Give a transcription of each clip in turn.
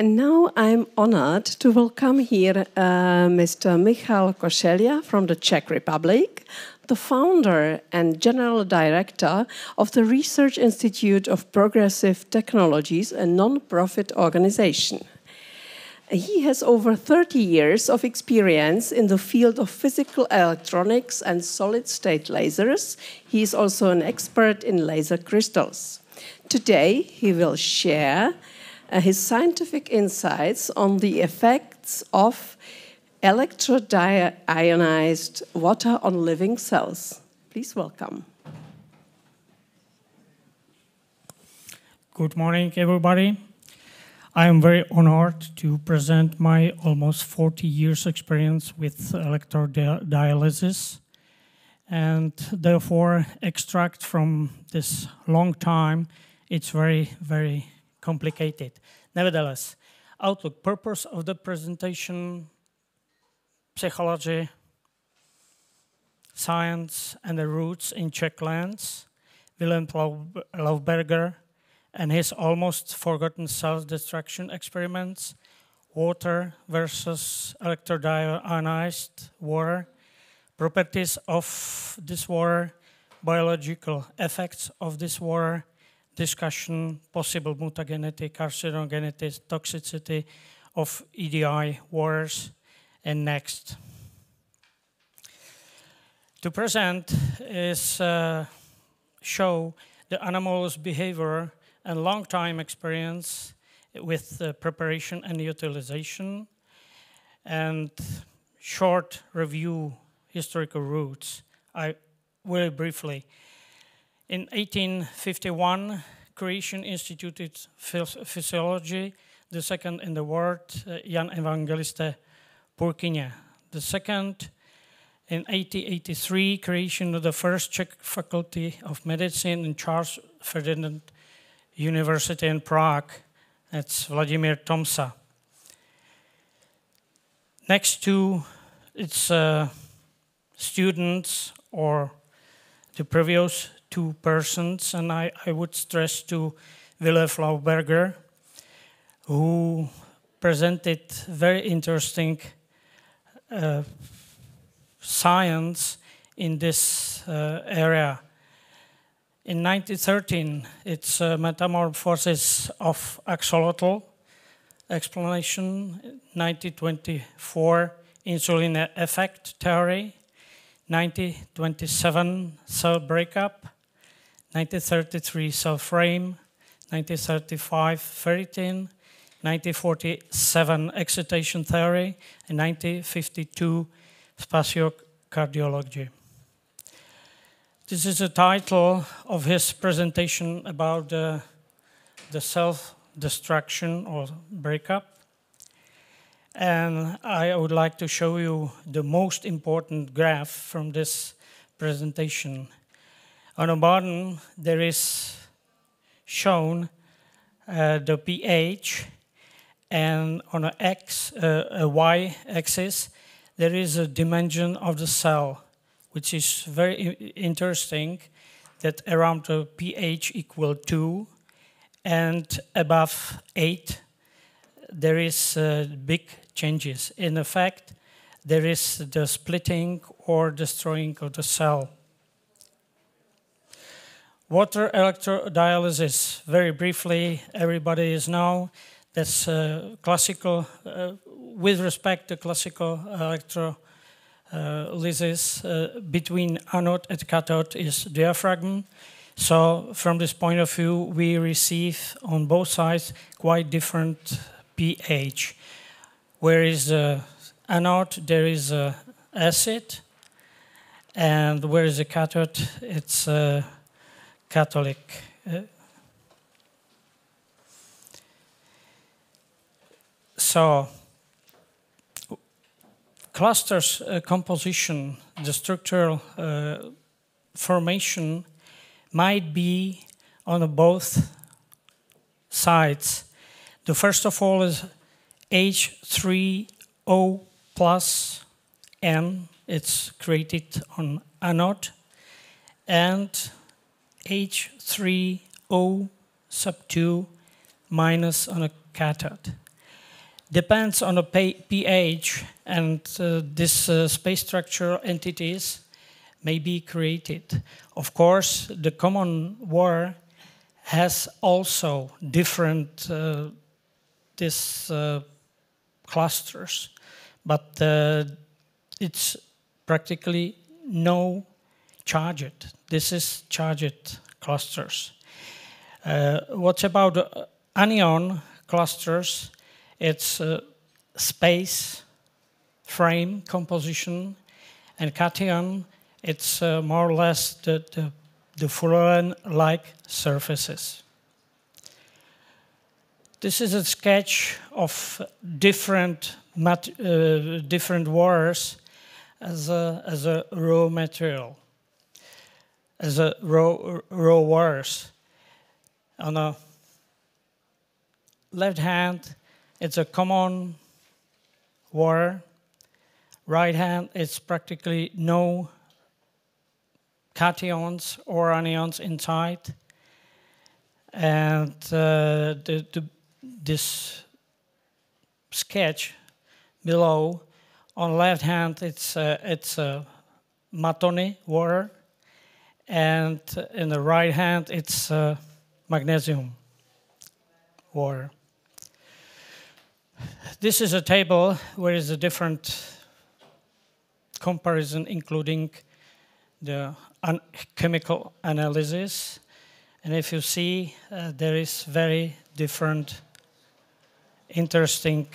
And now I'm honored to welcome here Mr. Michal Košelja from the Czech Republic, the founder and general director of the Research Institute of Progressive Technologies, a non-profit organization. He has over 30 years of experience in the field of physical electronics and solid-state lasers. He is also an expert in laser crystals. Today, he will share his scientific insights on the effects of electro-ionized water on living cells. Please welcome. Good morning, everybody. I am very honored to present my almost 40 years experience with electrodialysis and therefore extract from this long time. It's very, very complicated. Nevertheless, outlook, purpose of the presentation, psychology, science and the roots in Czech lands, Wilhelm Laufberger and his almost forgotten self-destruction experiments, water versus electro-ionized water, properties of this water, biological effects of this water, discussion, possible mutagenity, carcinogenity, toxicity of EDI waters, and next. To present is show the anomalous behavior and long time experience with preparation and utilization, and short review historical roots. Very briefly. In 1851, Croatian instituted physiology, the second in the world, Jan Evangelista Purkinje. The second, in 1883, creation of the first Czech faculty of medicine in Charles Ferdinand University in Prague. That's Vladimir Tomsa. Next to its students or the previous two persons, and I would stress to Wilhelm Laufberger, who presented very interesting science in this area. In 1913, it's metamorphosis of axolotl explanation. 1924, insulin effect theory. 1927, cell breakup. 1933, cell frame. 1935, ferritin. 1947, excitation theory. And 1952, spatiocardiology. This is the title of his presentation about the self-destruction or breakup. And I would like to show you the most important graph from this presentation. On the bottom, there is shown the pH, and on a y-axis, there is a dimension of the cell, which is very interesting, that around the pH equal 2 and above 8, there is big changes. In effect, there is the splitting or destroying of the cell. Water electrodialysis, very briefly, everybody is now, that's classical, with respect to classical electrolysis, between anode and cathode is diaphragm. So from this point of view, we receive on both sides quite different pH. Where is the anode, there is acid, and where is the cathode, it's Catholic. So, clusters composition, the structural formation might be on both sides. The first of all is H3O plus N, it's created on anode, and H3O sub 2 minus on a cathode. depends on the pH, and this space structural entities may be created. Of course, the common ware has also different clusters, but it's practically no charged. This is charged clusters. What about anion clusters? It's space, frame composition, and cation. It's more or less the fullerene-like surfaces. This is a sketch of different wares as a raw material, as a raw wares. On the left hand, it's a common ware. Right hand, it's practically no cations or anions inside. And this sketch below, on left hand, it's a matony ware, and in the right hand, it's magnesium ware. This is a table where is a different comparison, including the chemical analysis. And if you see, there is very different, interesting,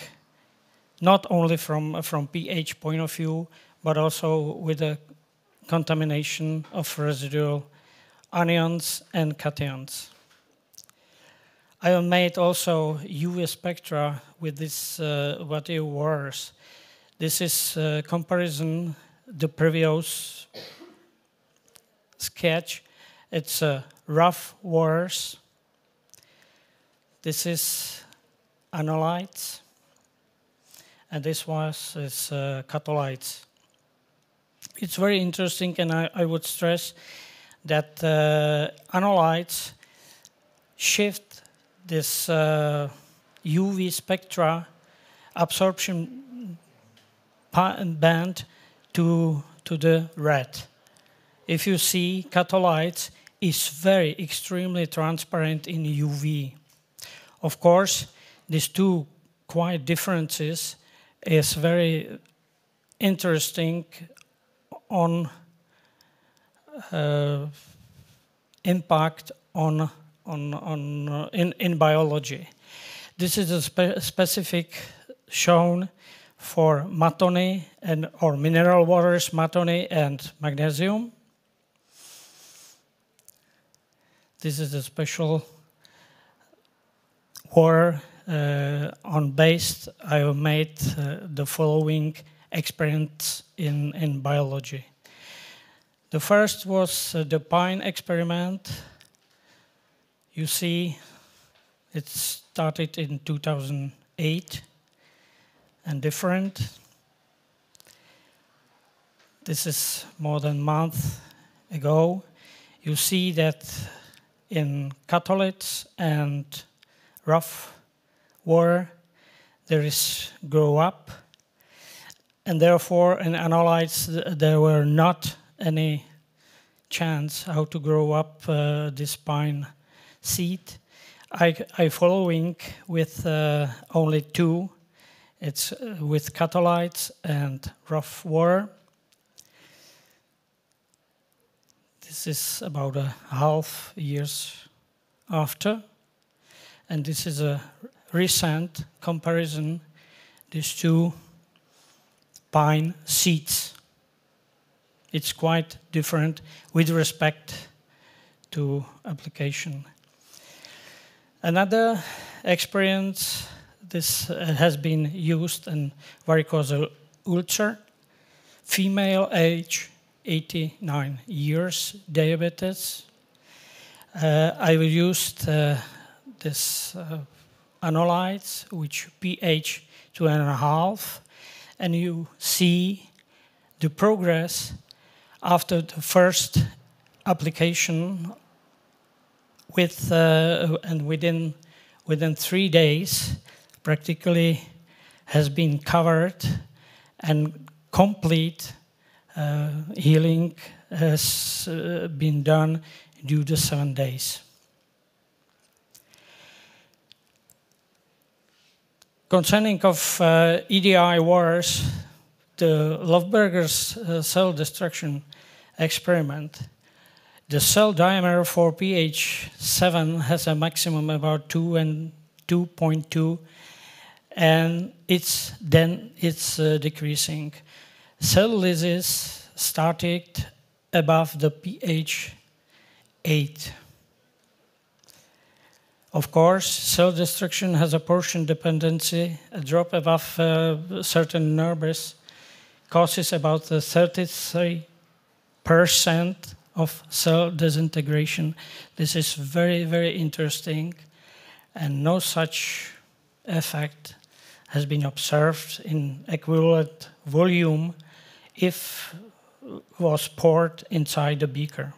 not only from pH point of view, but also with the contamination of residual anions and cations. I have made also UV spectra with this WHC wares. This is comparison the previous sketch. It's rough wares. This is anolytes, and this is catholytes. It's very interesting, and I would stress that anolytes shift this UV spectra absorption band to the red. If you see, catholytes is very extremely transparent in UV. Of course, these two quite differences is very interesting on impact in biology. This is a specific shown for matony or mineral waters, matony and magnesium. This is a special ware on base. I have made the following experiments in biology. The first was the pine experiment. You see, it started in 2008 and different. This is more than a month ago. You see that in catholytes and rough ware, there is grow up, and therefore in anolytes there were not any chance how to grow up this pine seed. I following with only two. It's with catholytes and rough ware. This is about a half years after, and this is a recent comparison, these two pine seeds. It's quite different with respect to application. Another experience, this has been used in varicose ulcer, female age 89 years, diabetes. I used this anolytes, which pH 2.5, and you see the progress after the first application with and within 3 days, practically has been covered and complete healing has been done due to 7 days. Concerning of EDI wars, the Löfberger's cell destruction experiment, the cell diameter for pH 7 has a maximum about 2 and 2.2, and it's decreasing. Cell lysis started above the pH 8. Of course, cell destruction has a portion dependency. A drop above certain numbers causes about 33% of cell disintegration. This is very, very interesting, and no such effect has been observed in equivalent volume if was poured inside the beaker.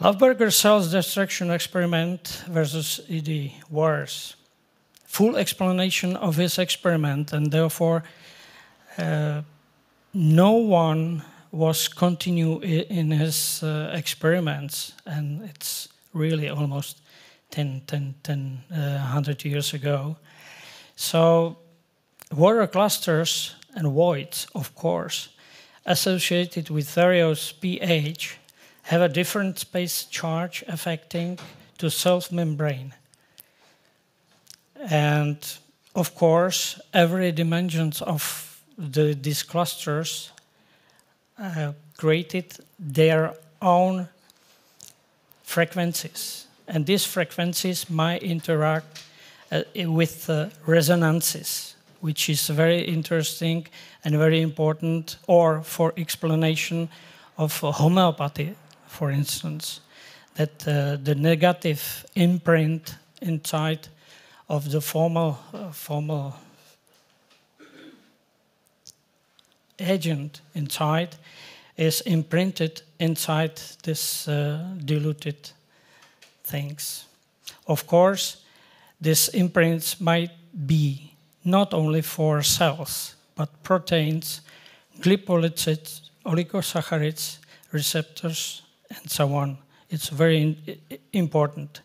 Löfberger cells destruction experiment versus ED wars. Full explanation of his experiment, and therefore no one was continue in his experiments, and it's really almost 100 years ago. So water clusters and voids, of course, associated with various pH have a different space charge affecting to self-membrane. And of course, every dimensions of these clusters created their own frequencies. And these frequencies might interact with resonances, which is very interesting and very important, or for explanation of homeopathy, for instance, that the negative imprint inside of the formal agent inside is imprinted inside this diluted things. Of course, these imprints might be not only for cells, but proteins, glycolipids, oligosaccharides, receptors, and so on. It's very important.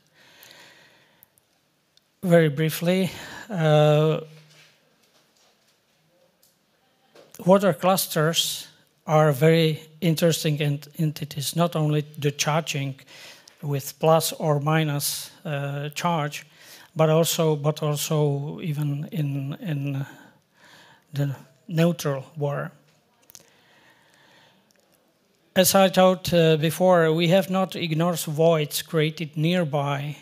Very briefly, water clusters are very interesting entities, not only the charging with plus or minus charge, but also even in the neutral water. As I told before, we have not ignored voids created nearby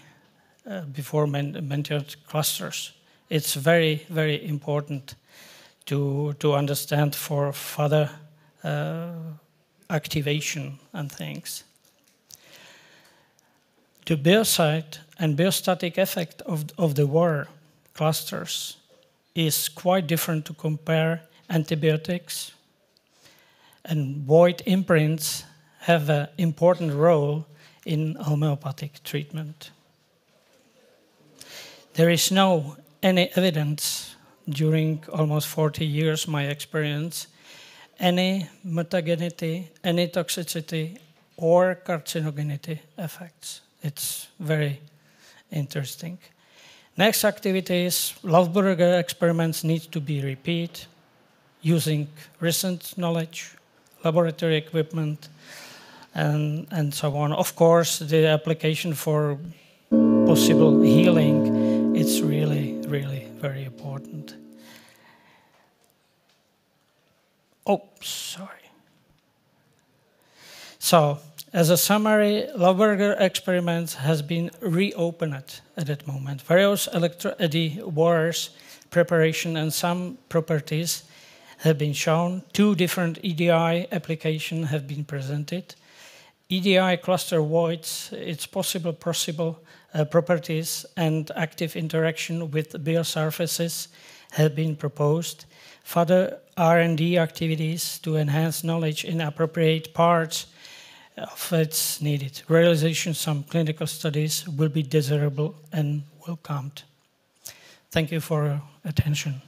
before mentioned clusters. It's very, very important to understand for further activation and things. The biocide and biostatic effect of the water clusters is quite different to compare antibiotics, and void imprints have an important role in homeopathic treatment. There is no any evidence during almost 40 years, my experience, any mutagenity, any toxicity, or carcinogenity effects. It's very interesting. Next activities, Löfberger experiments need to be repeated using recent knowledge, laboratory equipment, and so on. Of course, the application for possible healing, it's really, really very important. Oh, sorry. So, as a summary, Löfberger experiments has been reopened at that moment. Various electro-eddy waters, preparation, and some properties have been shown. 2 different EDI applications have been presented. EDI cluster voids, its possible properties and active interaction with biosurfaces have been proposed. Further R&D activities to enhance knowledge in appropriate parts of it's needed. Realization of some clinical studies will be desirable and welcomed. Thank you for your attention.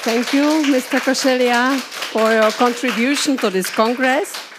Thank you, Mr. Košelja, for your contribution to this Congress.